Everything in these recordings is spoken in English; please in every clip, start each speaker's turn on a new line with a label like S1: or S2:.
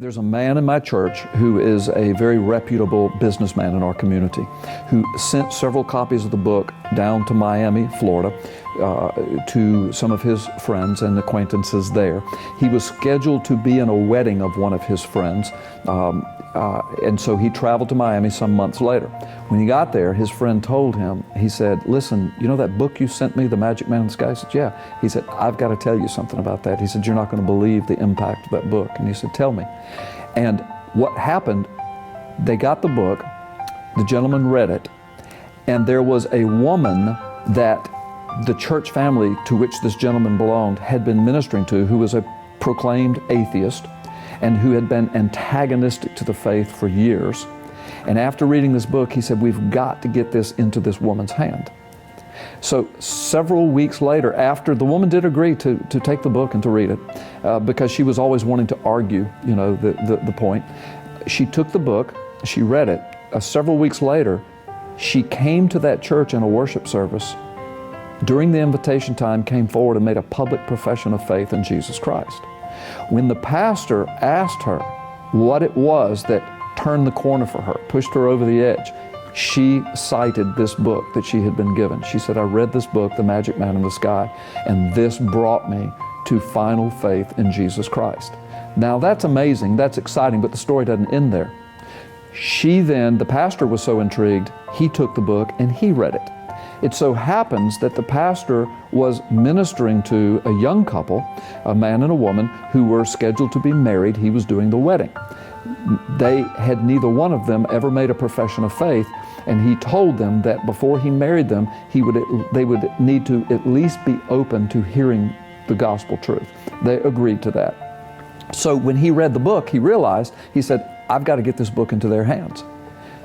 S1: There's a man in my church who is a very reputable businessman in our community who sent several copies of the book down to Miami, Florida, to some of his friends and acquaintances there. He was scheduled to be in a wedding of one of his friends, and so he traveled to Miami some months later. When he got there, his friend told him, he said, "Listen, you know that book you sent me, The Magic Man in the Sky?" He said, "Yeah." He said, "I've got to tell you something about that." He said, "You're not going to believe the impact of that book." And he said, "Tell me." And what happened, they got the book, the gentleman read it, and there was a woman that the church family to which this gentleman belonged had been ministering to, who was a proclaimed atheist and who had been antagonistic to the faith for years. And after reading this book, he said, "We've got to get this into this woman's hand." So several weeks later, after the woman did agree to take the book and to read it, because she was always wanting to argue, you know, the point, she took the book, she read it. Several weeks later, she came to that church in a worship service. During the invitation time, came forward and made a public profession of faith in Jesus Christ. When the pastor asked her what it was that turned the corner for her, pushed her over the edge, she cited this book that she had been given. She said, "I read this book, The Magic Man in the Sky, and this brought me to final faith in Jesus Christ." Now that's amazing, that's exciting, but the story doesn't end there. The pastor was so intrigued, he took the book and he read it. It so happens that the pastor was ministering to a young couple, a man and a woman, who were scheduled to be married. He was doing the wedding. They had neither one of them ever made a profession of faith, and he told them that before he married them, they would need to at least be open to hearing the gospel truth. They agreed to that. So when he read the book, he realized, he said, "I've got to get this book into their hands."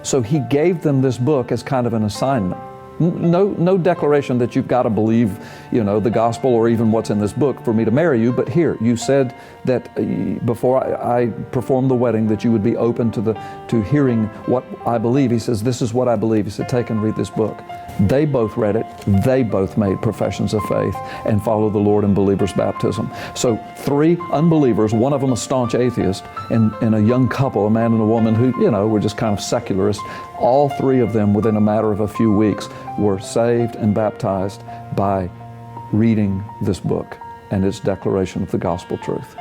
S1: So he gave them this book as kind of an assignment. No declaration that you've got to believe, you know, the gospel or even what's in this book for me to marry you, but here, you said that before I performed the wedding that you would be open to hearing what I believe. He says, "This is what I believe." He said, "Take and read this book." They both read it. They both made professions of faith and followed the Lord in believer's baptism. So 3 unbelievers, one of them a staunch atheist, and a young couple, a man and a woman who, you know, were just kind of secularists. All 3 of them, within a matter of a few weeks, were saved and baptized by reading this book and its declaration of the gospel truth.